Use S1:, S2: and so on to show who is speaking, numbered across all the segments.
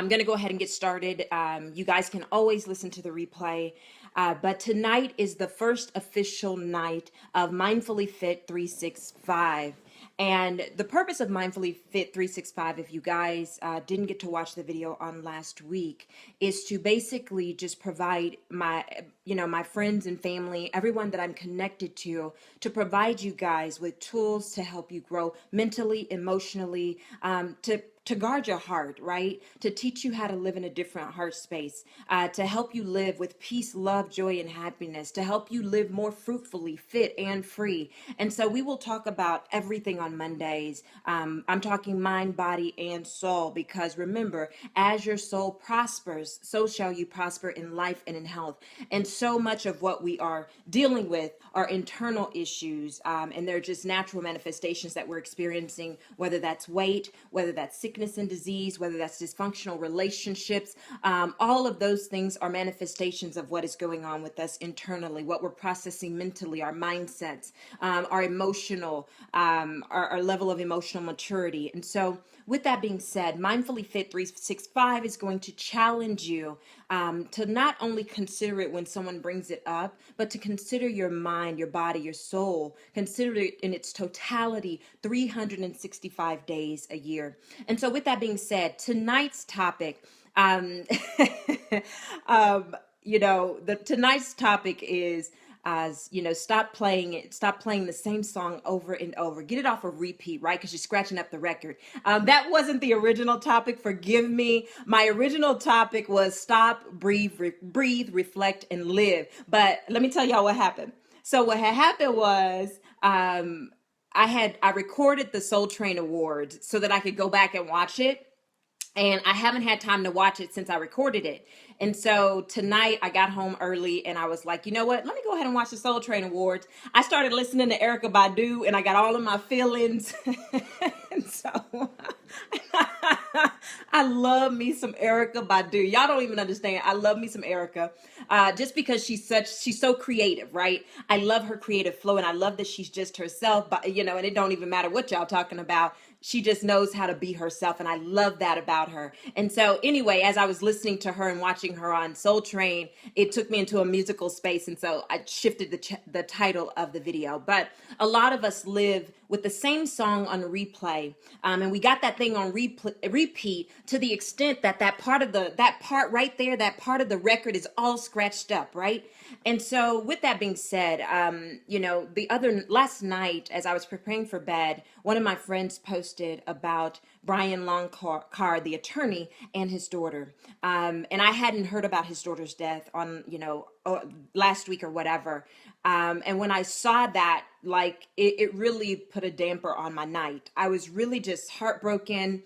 S1: I'm going to go ahead and get started. You guys can always listen to the replay. But tonight is the first official night of Mindfully Fit 365. And the purpose of Mindfully Fit 365, if you guys didn't get to watch the video on last week, is to basically just provide my friends and family, everyone that I'm connected to provide you guys with tools to help you grow mentally, emotionally, to guard your heart, right? To teach you how to live in a different heart space, to help you live with peace, love, joy, and happiness, to help you live more fruitfully, fit, and free. And so we will talk about everything on Mondays. I'm talking mind, body, and soul, because remember, as your soul prospers, so shall you prosper in life and in health. And so much of what we are dealing with are internal issues, and they're just natural manifestations that we're experiencing, whether that's weight, whether that's sickness and disease, whether that's dysfunctional relationships. All of those things are manifestations of what is going on with us internally, what we're processing mentally, our mindsets, our emotional, our level of emotional maturity. And so with that being said, Mindfully Fit 365 is going to challenge you to not only consider it when someone brings it up, but to consider your mind, your body, your soul, consider it in its totality 365 days a year. And so with that being said, tonight's topic, tonight's topic is, stop playing it, stop playing the same song over and over. Get it off a repeat, right? Because you're scratching up the record. That wasn't the original topic. Forgive me. My original topic was stop, breathe, reflect, and live. But let me tell y'all what happened. So what had happened was, I recorded the Soul Train Awards so that I could go back and watch it. And I haven't had time to watch it since I recorded it. And so tonight I got home early and I was like, you know what? Let me go ahead and watch the Soul Train Awards. I started listening to Erykah Badu and I got all of my feelings. And so I love me some Erykah Badu. Y'all don't even understand. I love me some Erykah. Just because she's so creative, right? I love her creative flow and I love that she's just herself, but and it don't even matter what y'all talking about. She just knows how to be herself, and I love that about her. And so anyway, as I was listening to her and watching her on Soul Train, it took me into a musical space, and so I shifted the title of the video. But a lot of us live with the same song on replay, and we got that thing on repeat to the extent that that part right there, that part of the record is all scratched up, right? And so with that being said, last night as I was preparing for bed, one of my friends posted about Brian Longcar, the attorney, and his daughter. And I hadn't heard about his daughter's death on, last week or whatever. And when I saw that, it really put a damper on my night. I was really just heartbroken.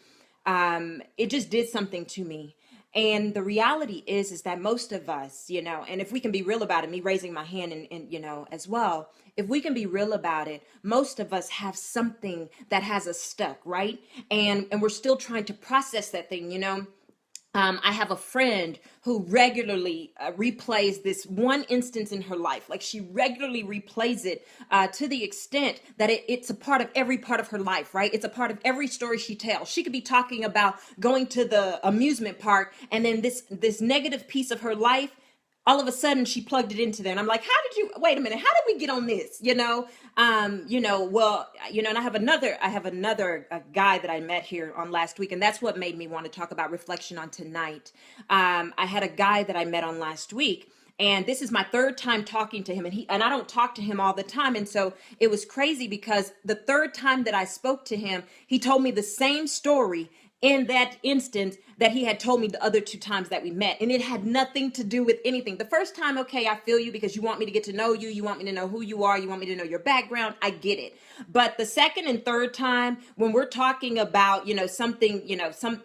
S1: It just did something to me. And the reality is that most of us, and if we can be real about it, me raising my hand and as well, if we can be real about it, most of us have something that has us stuck, right? And we're still trying to process that thing, I have a friend who regularly replays this one instance in her life. Like she regularly replays it to the extent that it's a part of every part of her life, right? It's a part of every story she tells. She could be talking about going to the amusement park, and then this negative piece of her life, all of a sudden she plugged it into there. And I'm like, wait a minute, how did we get on this? And I have another guy that I met here on last week, and that's what made me want to talk about reflection on tonight. I had a guy that I met on last week, and this is my third time talking to him, and I don't talk to him all the time. And so it was crazy because the third time that I spoke to him, he told me the same story in that instance that he had told me the other two times that we met. And it had nothing to do with anything. The first time, okay, I feel you because you want me to get to know you. You want me to know who you are. You want me to know your background. I get it. But the second and third time, when we're talking about, something,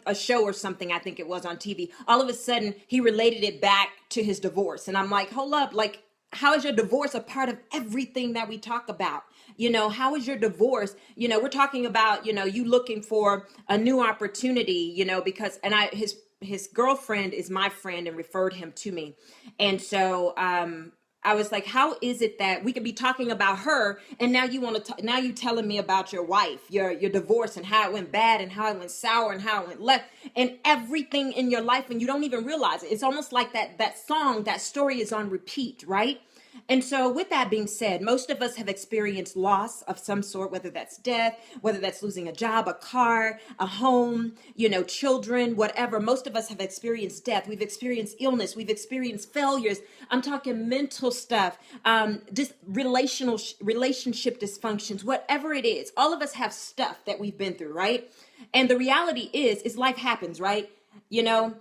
S1: a show or something, I think it was on TV, all of a sudden he related it back to his divorce. And I'm like, hold up, how is your divorce a part of everything that we talk about? How is your divorce? We're talking about, you looking for a new opportunity, because, his girlfriend is my friend and referred him to me. And so, I was like, how is it that we could be talking about her and now you want to now you telling me about your wife, your divorce, and how it went bad and how it went sour and how it went left and everything in your life and you don't even realize it. It's almost like that song, that story is on repeat, right? And so, with that being said, most of us have experienced loss of some sort, whether that's death, whether that's losing a job, a car, a home, children, whatever. Most of us have experienced death. We've experienced illness. We've experienced failures. I'm talking mental stuff, just relationship dysfunctions, whatever it is. All of us have stuff that we've been through, right? And the reality is life happens, right? You know,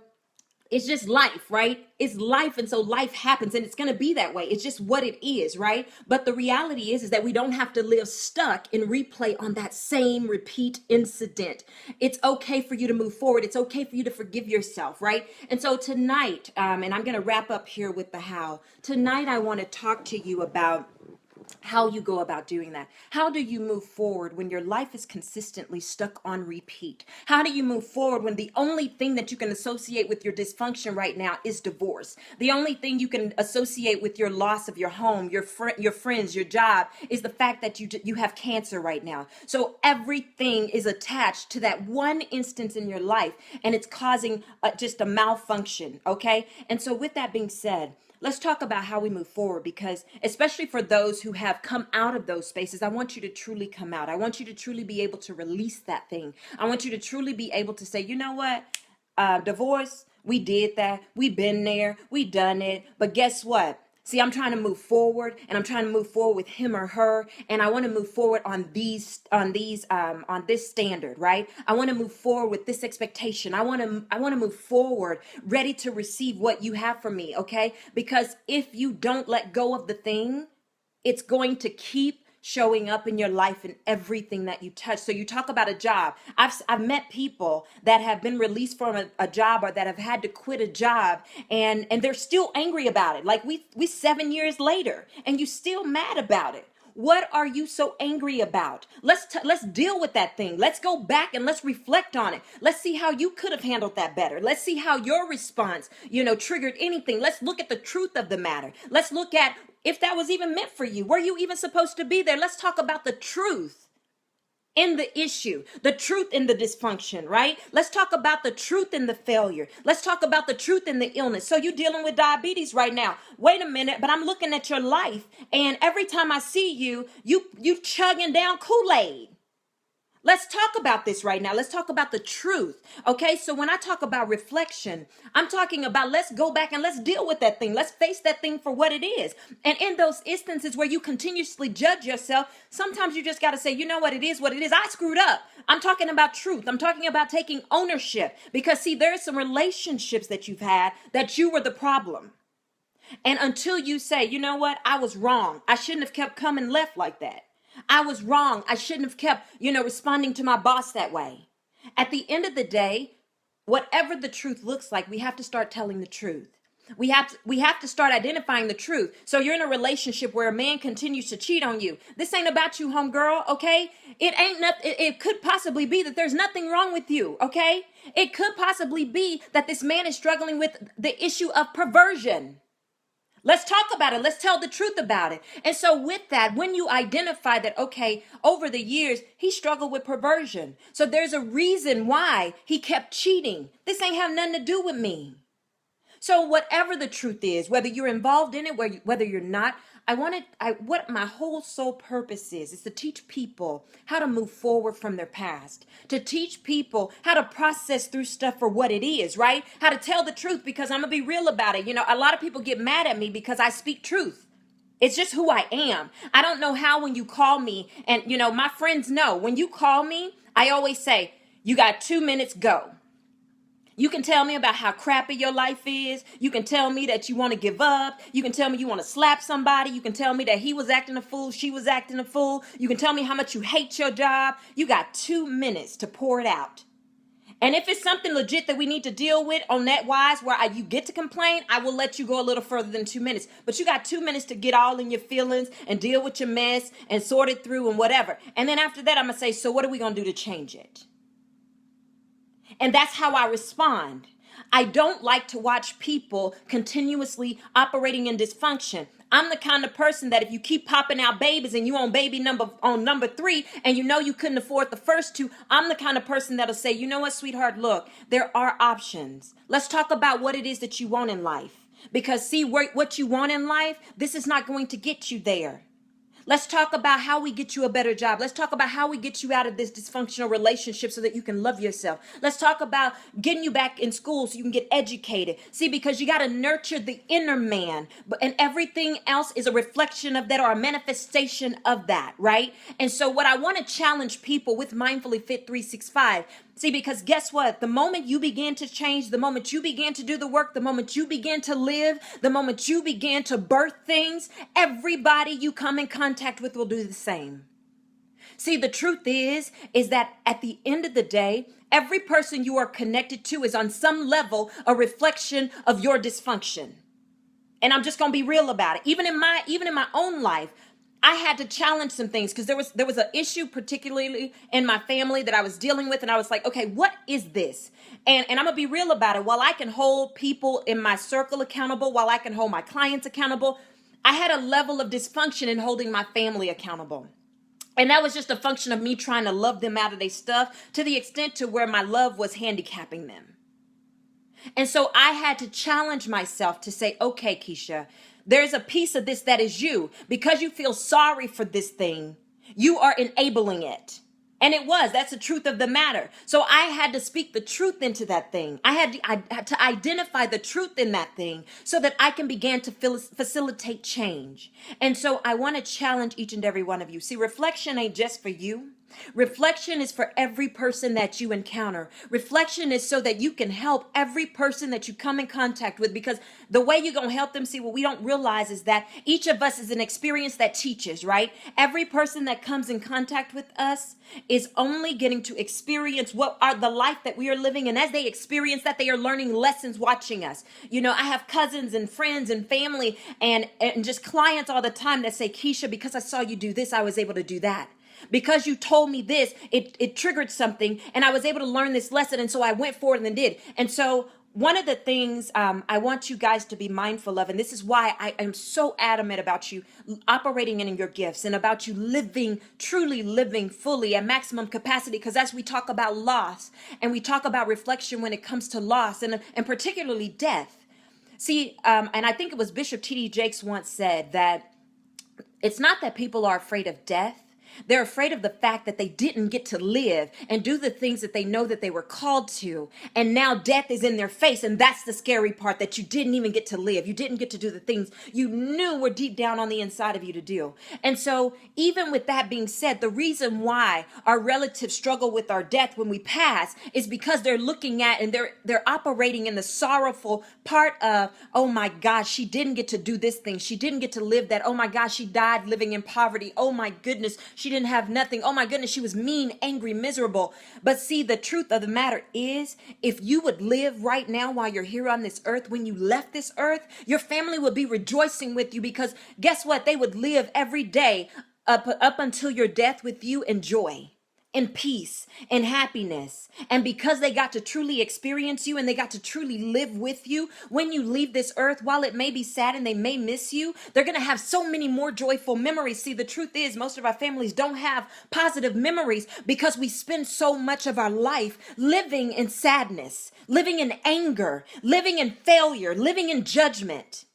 S1: it's just life, right? It's life. And so life happens and it's going to be that way. It's just what it is, right? But the reality is that we don't have to live stuck in replay on that same repeat incident. It's okay for you to move forward. It's okay for you to forgive yourself, right? And so tonight, and I'm going to wrap up here with the how. Tonight, I want to talk to you about how you go about doing that. How do you move forward when your life is consistently stuck on repeat? How do you move forward when the only thing that you can associate with your dysfunction right now is divorce? The only thing you can associate with your loss of your home, your friends, your job is the fact that you have cancer right now. So everything is attached to that one instance in your life and it's causing just a malfunction, okay? And so with that being said, let's talk about how we move forward because especially for those who have come out of those spaces, I want you to truly come out. I want you to truly be able to release that thing. I want you to truly be able to say, you know what? Divorce, we did that. We've been there. We done it. But guess what? See, I'm trying to move forward and I'm trying to move forward with him or her. And I want to move forward on this standard, right? I want to move forward with this expectation. I want to move forward ready to receive what you have for me. Okay. Because if you don't let go of the thing, it's going to keep showing up in your life and everything that you touch. So you talk about a job. I've met people that have been released from a job or that have had to quit a job and they're still angry about it. Like we 7 years later and you still mad about it. What are you so angry about? Let's deal with that thing. Let's go back and let's reflect on it. Let's see how you could have handled that better. Let's see how your response, triggered anything. Let's look at the truth of the matter. Let's look at if that was even meant for you. Were you even supposed to be there? Let's talk about the truth in the issue, the truth in the dysfunction, right? Let's talk about the truth in the failure. Let's talk about the truth in the illness. So you're dealing with diabetes right now. Wait a minute, but I'm looking at your life and every time I see you chugging down Kool-Aid. Let's talk about this right now. Let's talk about the truth. Okay, so when I talk about reflection, I'm talking about let's go back and let's deal with that thing. Let's face that thing for what it is. And in those instances where you continuously judge yourself, sometimes you just got to say, you know what it is, I screwed up. I'm talking about truth. I'm talking about taking ownership because see, there are some relationships that you've had that you were the problem. And until you say, you know what, I was wrong. I shouldn't have kept coming left like that. I was wrong. I shouldn't have kept, responding to my boss that way. At the end of the day, whatever the truth looks like, we have to start telling the truth. We have to start identifying the truth. So you're in a relationship where a man continues to cheat on you. This ain't about you, homegirl, okay? It could possibly be that there's nothing wrong with you, okay? It could possibly be that this man is struggling with the issue of perversion. Let's talk about it. Let's tell the truth about it. And so with that, when you identify that, okay, over the years, he struggled with perversion. So there's a reason why he kept cheating. This ain't have nothing to do with me. So whatever the truth is, whether you're involved in it, whether you're not, what my whole sole purpose is to teach people how to move forward from their past, to teach people how to process through stuff for what it is, right? How to tell the truth, because I'm gonna be real about it. A lot of people get mad at me because I speak truth. It's just who I am. I don't know how when you call me, and my friends know when you call me, I always say, you got 2 minutes, go. You can tell me about how crappy your life is. You can tell me that you want to give up. You can tell me you want to slap somebody. You can tell me that he was acting a fool, she was acting a fool. You can tell me how much you hate your job. You got 2 minutes to pour it out. And if it's something legit that we need to deal with on that wise where you get to complain, I will let you go a little further than 2 minutes. But you got 2 minutes to get all in your feelings and deal with your mess and sort it through and whatever. And then after that, I'm going to say, so what are we going to do to change it? And that's how I respond. I don't like to watch people continuously operating in dysfunction. I'm the kind of person that if you keep popping out babies and you on baby number 3 and you know you couldn't afford the first 2, I'm the kind of person that'll say, you know what, sweetheart, look, there are options. Let's talk about what it is that you want in life. Because see, what you want in life, this is not going to get you there. Let's talk about how we get you a better job. Let's talk about how we get you out of this dysfunctional relationship so that you can love yourself. Let's talk about getting you back in school so you can get educated. See, because you got to nurture the inner man, and everything else is a reflection of that or a manifestation of that, right? And so what I want to challenge people with Mindfully Fit 365, see, because guess what? The moment you begin to change, the moment you begin to do the work, the moment you begin to live, the moment you begin to birth things, everybody you come in contact with will do the same. See, the truth is that at the end of the day, every person you are connected to is on some level a reflection of your dysfunction. And I'm just going to be real about it. Even in my own life, I had to challenge some things because there was an issue particularly in my family that I was dealing with. And I was like, okay, what is this? And I'm going to be real about it. While I can hold people in my circle accountable, while I can hold my clients accountable, I had a level of dysfunction in holding my family accountable. And that was just a function of me trying to love them out of their stuff to the extent to where my love was handicapping them. And so I had to challenge myself to say, okay, Keisha, there's a piece of this that is you. Because you feel sorry for this thing, you are enabling it. And that's the truth of the matter. So I had to speak the truth into that thing. I had to identify the truth in that thing so that I can begin to facilitate change. And so I want to challenge each and every one of you. See, reflection ain't just for you. Reflection is for every person that you encounter. Reflection is so that you can help every person that you come in contact with, because the way you're going to help them, see, what we don't realize is that each of us is an experience that teaches, right? Every person that comes in contact with us is only getting to experience what are the life that we are living. And as they experience that, they are learning lessons watching us. You know, I have cousins and friends and family and just clients all the time that say, Keisha, because I saw you do this, I was able to do that. Because you told me this, it triggered something and I was able to learn this lesson. And so I went forward and did. And so one of the things I want you guys to be mindful of, and this is why I am so adamant about you operating in your gifts and about you truly living fully at maximum capacity. Because as we talk about loss and we talk about reflection when it comes to loss and particularly death. See, and I think it was Bishop T.D. Jakes once said that it's not that people are afraid of death. They're afraid of the fact that they didn't get to live and do the things that they know that they were called to. And now death is in their face. And that's the scary part, that you didn't even get to live. You didn't get to do the things you knew were deep down on the inside of you to do. And so even with that being said, the reason why our relatives struggle with our death when we pass is because they're looking at and they're operating in the sorrowful part of, oh my gosh, she didn't get to do this thing. She didn't get to live that. Oh my gosh, she died living in poverty. Oh my goodness, she didn't have nothing. Oh my goodness, she was mean, angry, miserable. But see, the truth of the matter is, if you would live right now while you're here on this earth, when you left this earth, your family would be rejoicing with you, because guess what? They would live every day up until your death with you in joy, in peace, in happiness. And because they got to truly experience you and they got to truly live with you, when you leave this earth, while it may be sad and they may miss you, they're going to have so many more joyful memories. See, the truth is, most of our families don't have positive memories because we spend so much of our life living in sadness, living in anger, living in failure, living in judgment.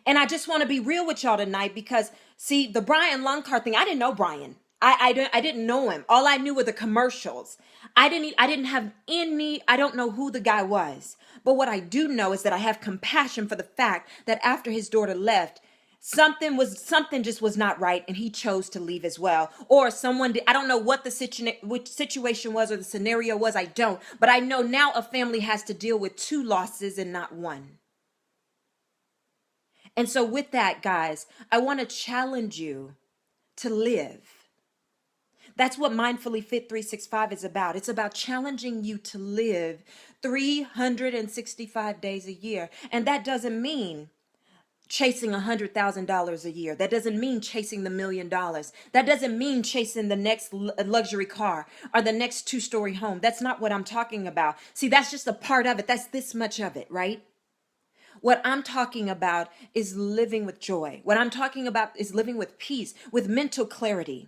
S1: And I just want to be real with y'all tonight, because see, the Brian Lunkar thing, I didn't know Brian. I didn't know him. All I knew were the commercials. I don't know who the guy was. But what I do know is that I have compassion for the fact that after his daughter left, something just was not right, and he chose to leave as well. Or someone did. I don't know what which situation was or the scenario was. I don't. But I know now a family has to deal with 2 losses and not 1. And so with that, guys, I want to challenge you to live. That's what Mindfully Fit 365 is about. It's about challenging you to live 365 days a year. And that doesn't mean chasing $100,000 a year. That doesn't mean chasing the $1 million. That doesn't mean chasing the next luxury car or the next 2-story home. That's not what I'm talking about. See, that's just a part of it. That's this much of it, right? What I'm talking about is living with joy. What I'm talking about is living with peace, with mental clarity.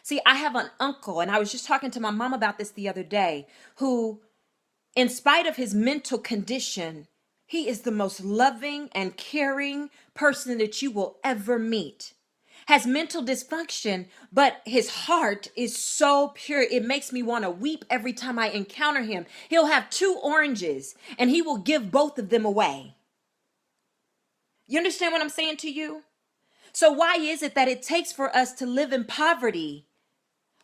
S1: See, I have an uncle, and I was just talking to my mom about this the other day, who, in spite of his mental condition, he is the most loving and caring person that you will ever meet. Has mental dysfunction, but his heart is so pure. It makes me want to weep every time I encounter him. He'll have 2 oranges and he will give both of them away. You understand what I'm saying to you? So why is it that it takes for us to live in poverty,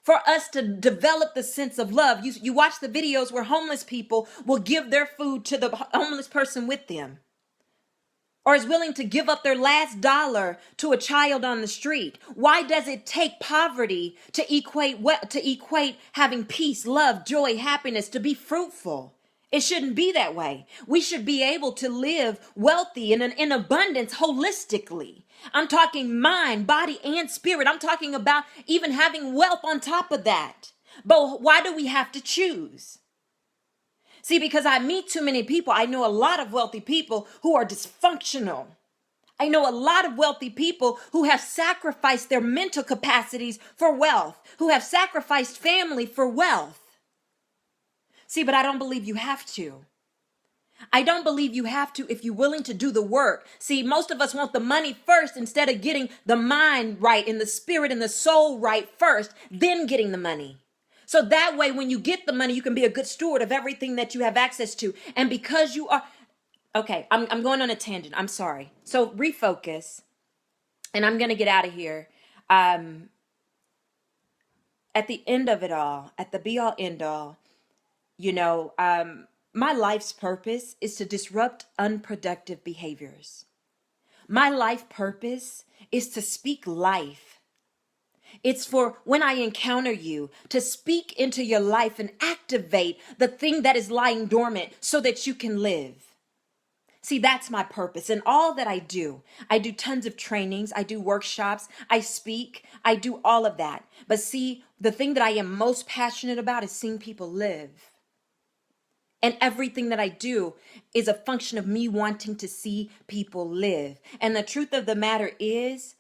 S1: for us to develop the sense of love? You watch the videos where homeless people will give their food to the homeless person with them, or is willing to give up their last dollar to a child on the street. Why does it take poverty to equate having peace, love, joy, happiness, to be fruitful? It shouldn't be that way. We should be able to live wealthy and in abundance holistically. I'm talking mind, body, and spirit. I'm talking about even having wealth on top of that. But why do we have to choose? See, because I meet too many people. I know a lot of wealthy people who are dysfunctional. I know a lot of wealthy people who have sacrificed their mental capacities for wealth, who have sacrificed family for wealth. See, but I don't believe you have to. I don't believe you have to if you're willing to do the work. See, most of us want the money first instead of getting the mind right and the spirit and the soul right first, then getting the money. So that way, when you get the money, you can be a good steward of everything that you have access to. And because you are, okay, I'm going on a tangent. I'm sorry. So refocus, and I'm going to get out of here. At the end of it all, at the be all end all, my life's purpose is to disrupt unproductive behaviors. My life purpose is to speak life. It's for when I encounter you to speak into your life and activate the thing that is lying dormant so that you can live. See, that's my purpose. And all that I do tons of trainings, I do workshops, I speak, I do all of that. But see, the thing that I am most passionate about is seeing people live. And everything that I do is a function of me wanting to see people live. And the truth of the matter is,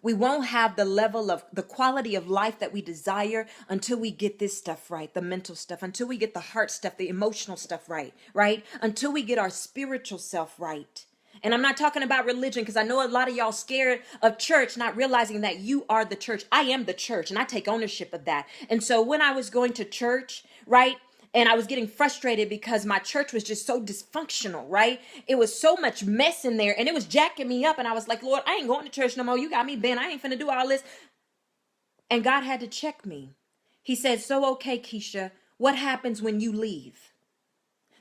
S1: we won't have the level of the quality of life that we desire until we get this stuff right, the mental stuff, until we get the heart stuff, the emotional stuff right? Until we get our spiritual self right. And I'm not talking about religion, because I know a lot of y'all scared of church, not realizing that you are the church. I am the church, and I take ownership of that. And so when I was going to church, and I was getting frustrated because my church was just so dysfunctional, right? It was so much mess in there and it was jacking me up. And I was like, Lord, I ain't going to church no more. You got me bent. I ain't finna do all this. And God had to check me. He said, so, okay, Keisha, what happens when you leave?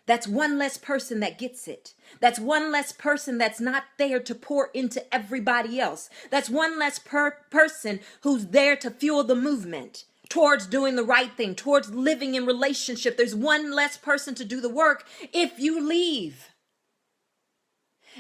S1: That's one less person that gets it. That's one less person that's not there to pour into everybody else. That's one less person who's there to fuel the movement towards doing the right thing, towards living in relationship. There's one less person to do the work if you leave.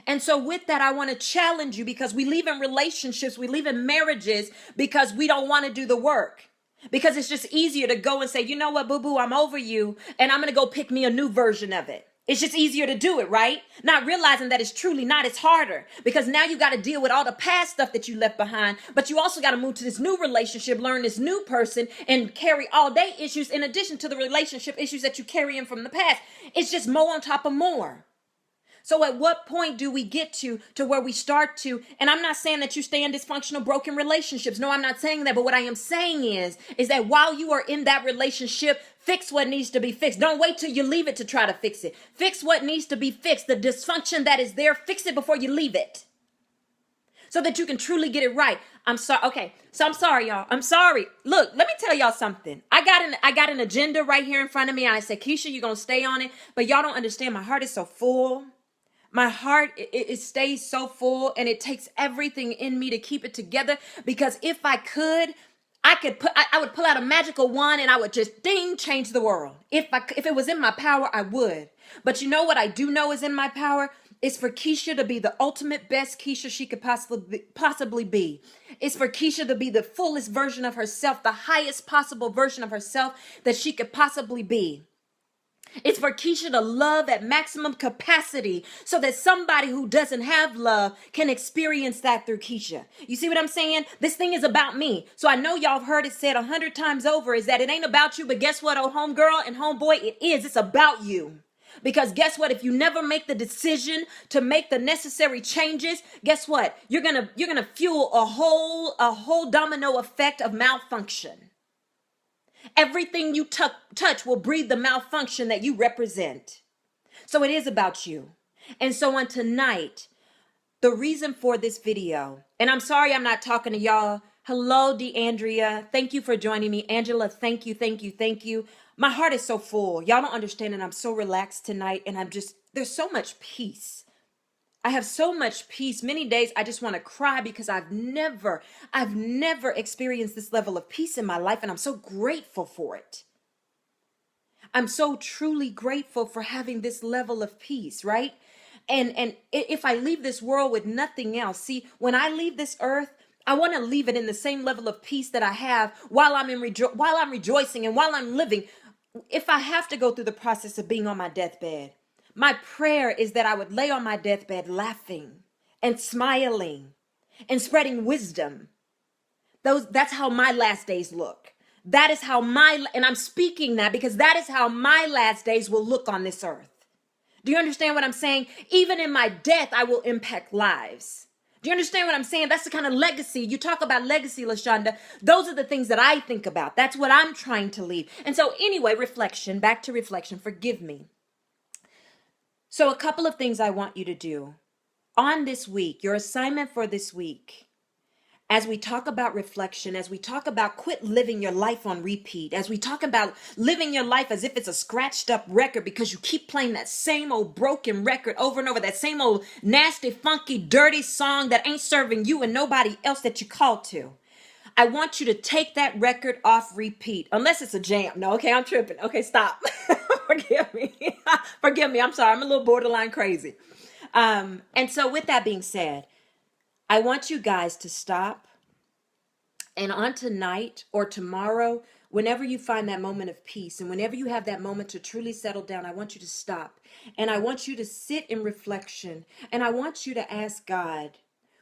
S1: And so with that, I want to challenge you, because we leave in relationships, we leave in marriages because we don't want to do the work. Because it's just easier to go and say, you know what, boo-boo, I'm over you, and I'm going to go pick me a new version of it. It's just easier to do it, right? Not realizing that it's truly not. It's harder, because now you got to deal with all the past stuff that you left behind, but you also got to move to this new relationship, learn this new person, and carry all day issues in addition to the relationship issues that you carry in from the past. It's just more on top of more. So at what point do we get to where we start to, and I'm not saying that you stay in dysfunctional, broken relationships. No, I'm not saying that. But what I am saying is that while you are in that relationship, fix what needs to be fixed. Don't wait till you leave it to try to fix it. Fix what needs to be fixed. The dysfunction that is there, fix it before you leave it, so that you can truly get it right. I'm sorry. Okay. So I'm sorry, y'all. I'm sorry. Look, let me tell y'all something. I got an agenda right here in front of me. And I said, Keisha, you're going to stay on it. But y'all don't understand. My heart is so full. My heart, it stays so full, and it takes everything in me to keep it together, because if I could, I would pull out a magical wand and I would just change the world. If it was in my power, I would. But you know what I do know is in my power? It's for Keisha to be the ultimate best Keisha she could possibly be. It's for Keisha to be the fullest version of herself, the highest possible version of herself that she could possibly be. It's for Keisha to love at maximum capacity so that somebody who doesn't have love can experience that through Keisha. You see what I'm saying? This thing is about me. So I know y'all have heard it said 100 times over is that it ain't about you, but guess what, oh homegirl and homeboy, it is. It's about you. Because guess what? If you never make the decision to make the necessary changes, guess what? You're gonna fuel a whole domino effect of malfunction. Everything you touch will breed the malfunction that you represent. So it is about you. And so on tonight, the reason for this video, and I'm sorry I'm not talking to y'all. Hello, DeAndrea. Thank you for joining me. Angela, thank you, thank you, thank you. My heart is so full. Y'all don't understand, and I'm so relaxed tonight, and there's so much peace. I have so much peace. Many days I just want to cry because I've never experienced this level of peace in my life, and I'm so grateful for it. I'm so truly grateful for having this level of peace, right? And if I leave this world with nothing else, see, when I leave this earth, I want to leave it in the same level of peace that I have while I'm rejoicing and while I'm living. If I have to go through the process of being on my deathbed, my prayer is that I would lay on my deathbed laughing and smiling and spreading wisdom. That's how my last days look. That is how and I'm speaking that because that is how my last days will look on this earth. Do you understand what I'm saying? Even in my death, I will impact lives. Do you understand what I'm saying? That's the kind of legacy. You talk about legacy, LaShonda. Those are the things that I think about. That's what I'm trying to leave. And so anyway, back to reflection. Forgive me. So a couple of things I want you to do on this week, your assignment for this week, as we talk about reflection, as we talk about quit living your life on repeat, as we talk about living your life as if it's a scratched up record because you keep playing that same old broken record over and over, that same old nasty, funky, dirty song that ain't serving you and nobody else that you called to. I want you to take that record off repeat, unless it's a jam. No, okay, I'm tripping. Okay, stop. Forgive me. Forgive me. I'm sorry. I'm a little borderline crazy. And so with that being said, I want you guys to stop, and on tonight or tomorrow, whenever you find that moment of peace and whenever you have that moment to truly settle down, I want you to stop and I want you to sit in reflection and I want you to ask God,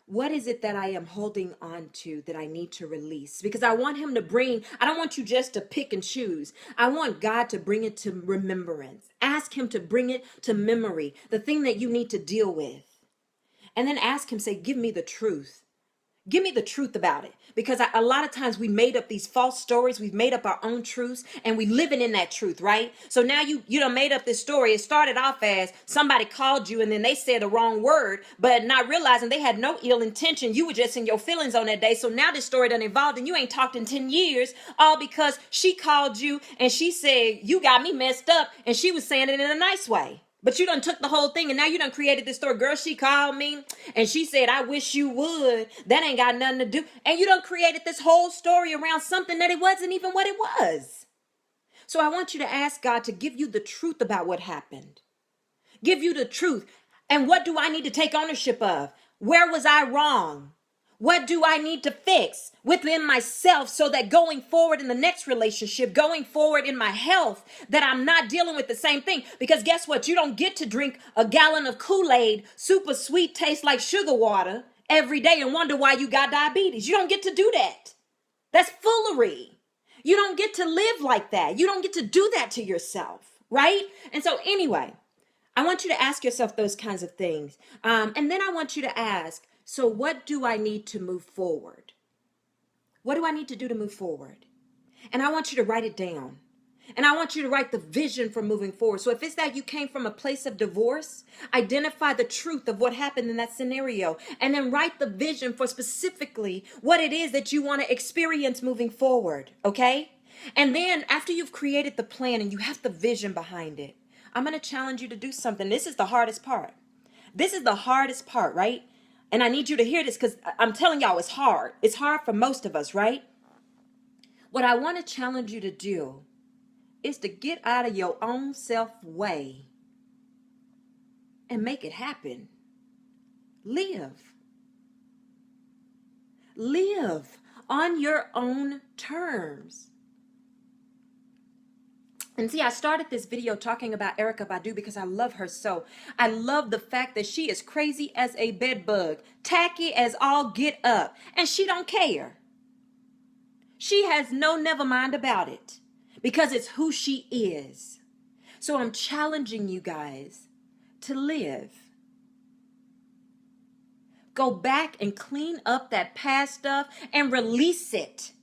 S1: what is it that I am holding on to that I need to release? Because I want him to I don't want you just to pick and choose. I want God to bring it to remembrance. Ask him to bring it to memory, the thing that you need to deal with. And then ask him, say, give me the truth. Give me the truth about it. Because a lot of times we made up these false stories. We've made up our own truths and we living in that truth, right? So now you done made up this story. It started off as somebody called you and then they said the wrong word, but not realizing they had no ill intention. You were just in your feelings on that day. So now this story done evolved and you ain't talked in 10 years, all because she called you and she said, you got me messed up. And she was saying it in a nice way. But you done took the whole thing and now you done created this story. Girl, she called me and she said, I wish you would. That ain't got nothing to do. And you done created this whole story around something that it wasn't even what it was. So I want you to ask God to give you the truth about what happened. Give you the truth. And what do I need to take ownership of? Where was I wrong? What do I need to fix within myself so that going forward in the next relationship, going forward in my health, that I'm not dealing with the same thing? Because guess what? You don't get to drink a gallon of Kool-Aid, super sweet, tastes like sugar water every day and wonder why you got diabetes. You don't get to do that. That's foolery. You don't get to live like that. You don't get to do that to yourself, right? And so anyway, I want you to ask yourself those kinds of things. And then I want you to ask, so what do I need to move forward? What do I need to do to move forward? And I want you to write it down. And I want you to write the vision for moving forward. So if it's that you came from a place of divorce, identify the truth of what happened in that scenario. And then write the vision for specifically what it is that you want to experience moving forward. Okay? And then after you've created the plan and you have the vision behind it, I'm going to challenge you to do something. This is the hardest part. This is the hardest part, right? And I need you to hear this because I'm telling y'all it's hard. It's hard for most of us, right? What I want to challenge you to do is to get out of your own self way and make it happen. Live. Live on your own terms. And see, I started this video talking about Erykah Badu because I love her so. I love the fact that she is crazy as a bed bug, tacky as all get up, and she don't care. She has no never mind about it because it's who she is. So I'm challenging you guys to live. Go back and clean up that past stuff and release it.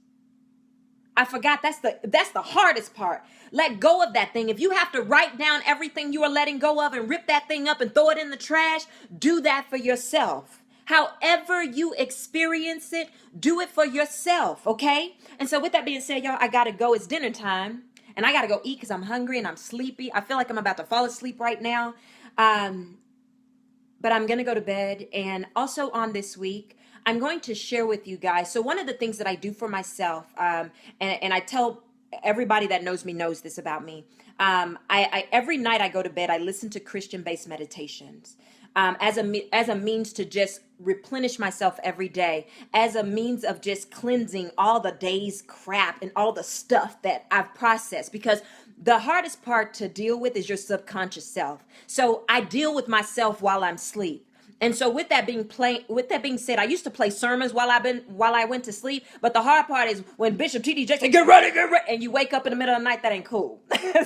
S1: I forgot that's the hardest part. Let go of that thing. If you have to write down everything you are letting go of and rip that thing up and throw it in the trash, do that for yourself. However you experience it, do it for yourself, okay? And so with that being said, y'all, I gotta go. It's dinner time. And I gotta go eat because I'm hungry and I'm sleepy. I feel like I'm about to fall asleep right now. But I'm gonna go to bed. And also on this week, I'm going to share with you guys. So one of the things that I do for myself, and I tell everybody that knows me knows this about me. I every night I go to bed, I listen to Christian-based meditations. As a means to just replenish myself every day, as a means of just cleansing all the day's crap and all the stuff that I've processed, because the hardest part to deal with is your subconscious self. So I deal with myself while I'm asleep. And so with that being said, I used to play sermons while I went to sleep. But the hard part is when Bishop T.D. Jakes said, get ready, and you wake up in the middle of the night, that ain't cool.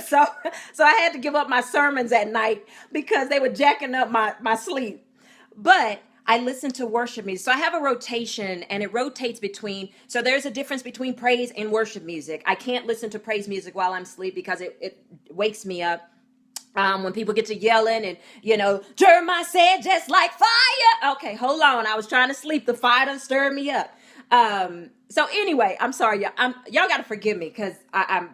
S1: so I had to give up my sermons at night because they were jacking up my sleep. But I listen to worship music. So I have a rotation and it rotates between, so there's a difference between praise and worship music. I can't listen to praise music while I'm asleep because it wakes me up. When people get to yelling and, Jeremiah said just like fire. Okay, hold on. I was trying to sleep. The fire done stirred me up. So anyway, I'm sorry. Y'all got to forgive me because I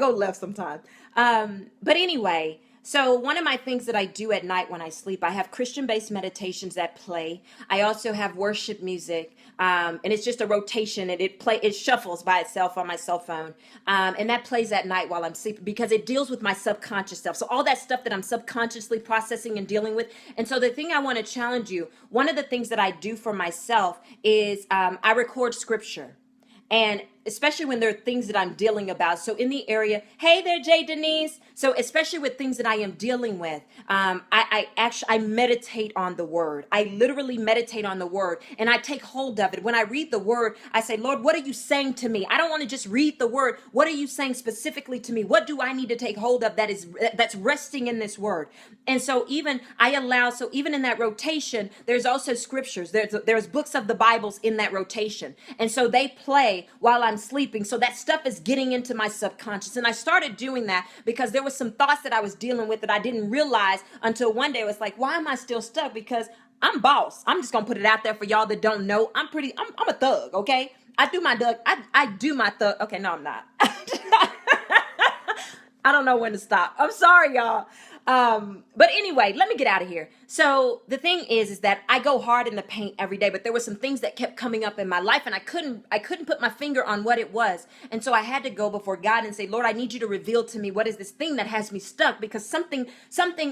S1: go left sometimes. But anyway, so one of my things that I do at night when I sleep, I have Christian-based meditations that play. I also have worship music, and it's just a rotation, and it shuffles by itself on my cell phone, and that plays at night while I'm sleeping because it deals with my subconscious self. So all that stuff that I'm subconsciously processing and dealing with. And so the thing I want to challenge you, one of the things that I do for myself is I record scripture. And especially when there are things that I'm dealing about. So in the area, hey there, Jay Denise. So especially with things that I am dealing with, I meditate on the word. I literally meditate on the word and I take hold of it. When I read the word, I say, Lord, what are you saying to me? I don't want to just read the word. What are you saying specifically to me? What do I need to take hold of that's resting in this word? And so even in that rotation, there's also scriptures. There's books of the Bibles in that rotation. And so they play while I'm sleeping. So that stuff is getting into my subconscious. And I started doing that because there was some thoughts that I was dealing with that I didn't realize until one day it was like, why am I still stuck? Because I'm boss. I'm just going to put it out there for y'all that don't know. I'm a thug. Okay. I do my thug. Okay. No, I'm not. I don't know when to stop. I'm sorry, y'all. But anyway, let me get out of here. So the thing is that I go hard in the paint every day, but there were some things that kept coming up in my life and I couldn't put my finger on what it was. And so I had to go before God and say, Lord, I need you to reveal to me what is this thing that has me stuck, because something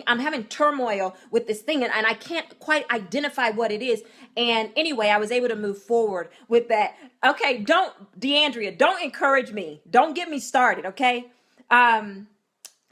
S1: I'm having turmoil with this thing and I can't quite identify what it is. And anyway, I was able to move forward with that. Okay. DeAndrea, don't encourage me. Don't get me started. Okay.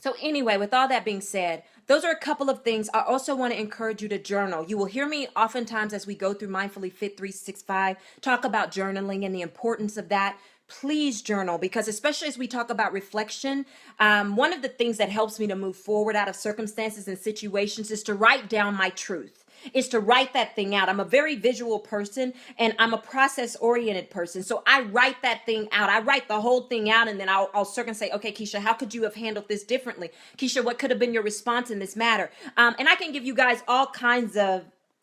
S1: So anyway, with all that being said, those are a couple of things. I also want to encourage you to journal. You will hear me oftentimes as we go through Mindfully Fit 365 talk about journaling and the importance of that. Please journal, because especially as we talk about reflection, one of the things that helps me to move forward out of circumstances and situations is to write down my truth. Is to write that thing out. I'm a very visual person and I'm a process-oriented person. So I write that thing out. I write the whole thing out and then I'll circle and say, okay, Keisha, how could you have handled this differently? Keisha, what could have been your response in this matter? And I can give you guys all kinds of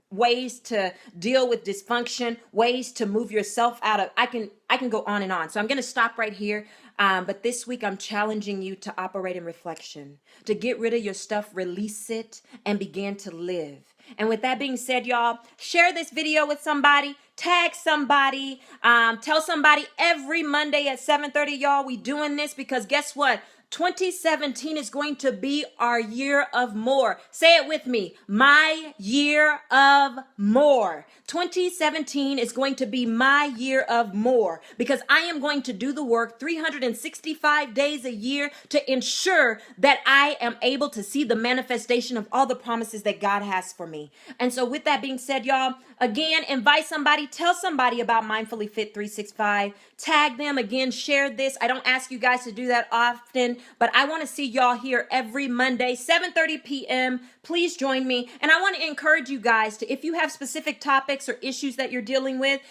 S1: ways to deal with dysfunction, ways to move yourself out of, I can go on and on. So I'm going to stop right here. But this week I'm challenging you to operate in reflection, to get rid of your stuff, release it, and begin to live. And with that being said, y'all, share this video with somebody, tag somebody, tell somebody every Monday at 7:30, y'all, we doing this because guess what? 2017 is going to be our year of more. Say it with me. My year of more. 2017 is going to be my year of more because I am going to do the work 365 days a year to ensure that I am able to see the manifestation of all the promises that God has for me. And so with that being said, y'all, again, invite somebody, tell somebody about Mindfully Fit 365, tag them again, share this. I don't ask you guys to do that often, but I want to see y'all here every Monday, 7:30 p.m. Please join me. And I want to encourage you guys to, if you have specific topics or issues that you're dealing with,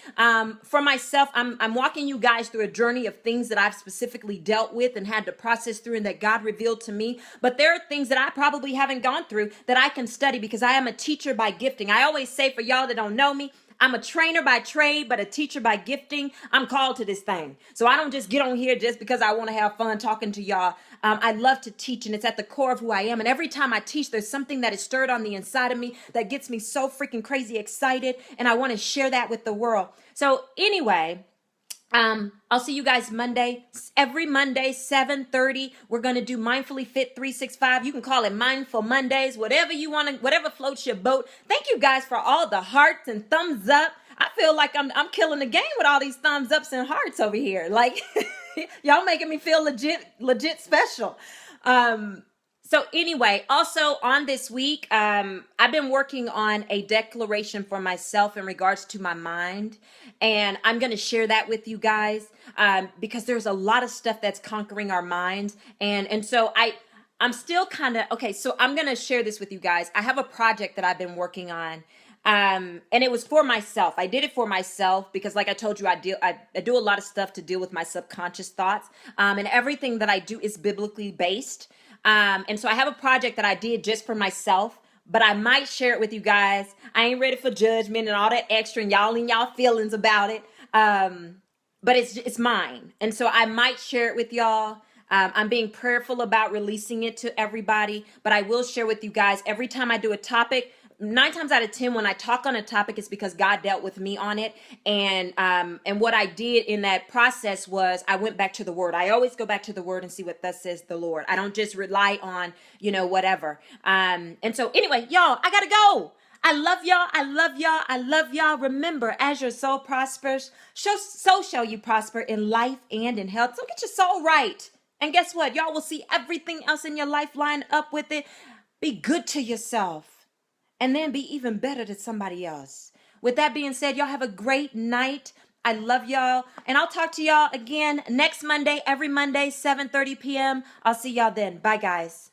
S1: for myself, I'm walking you guys through a journey of things that I've specifically dealt with and had to process through and that God revealed to me. But there are things that I probably haven't gone through that I can study because I am a teacher by gifting. I always say, for y'all that don't know me, I'm a trainer by trade, but a teacher by gifting. I'm called to this thing. So I don't just get on here just because I want to have fun talking to y'all. I love to teach, and it's at the core of who I am. And every time I teach, there's something that is stirred on the inside of me that gets me so freaking crazy excited. And I want to share that with the world. So anyway, I'll see you guys Monday. Every Monday, 7:30, we're going to do Mindfully Fit 365. You can call it Mindful Mondays, whatever you want to, whatever floats your boat. Thank you guys for all the hearts and thumbs up. I feel like I'm killing the game with all these thumbs ups and hearts over here. Like, y'all making me feel legit special. So anyway, also on this week, I've been working on a declaration for myself in regards to my mind. And I'm going to share that with you guys because there's a lot of stuff that's conquering our minds. And so I'm still kind of, okay, so I'm going to share this with you guys. I have a project that I've been working on. And it was for myself. I did it for myself because, like I told you, I do a lot of stuff to deal with my subconscious thoughts. And everything that I do is biblically based. And so I have a project that I did just for myself, but I might share it with you guys. I ain't ready for judgment and all that extra and y'all in y'all feelings about it. But it's mine. And so I might share it with y'all. I'm being prayerful about releasing it to everybody, but I will share with you guys every time I do a topic. 9 times out of 10, when I talk on a topic, it's because God dealt with me on it. And what I did in that process was I went back to the word. I always go back to the word and see what thus says the Lord. I don't just rely on, whatever. And so anyway, y'all, I gotta go. I love y'all. I love y'all. I love y'all. Remember, as your soul prospers, so shall you prosper in life and in health. So get your soul right. And guess what? Y'all will see everything else in your life line up with it. Be good to yourself. And then be even better to somebody else. With that being said, y'all have a great night. I love y'all. And I'll talk to y'all again next Monday, every Monday, 7:30 p.m. I'll see y'all then. Bye, guys.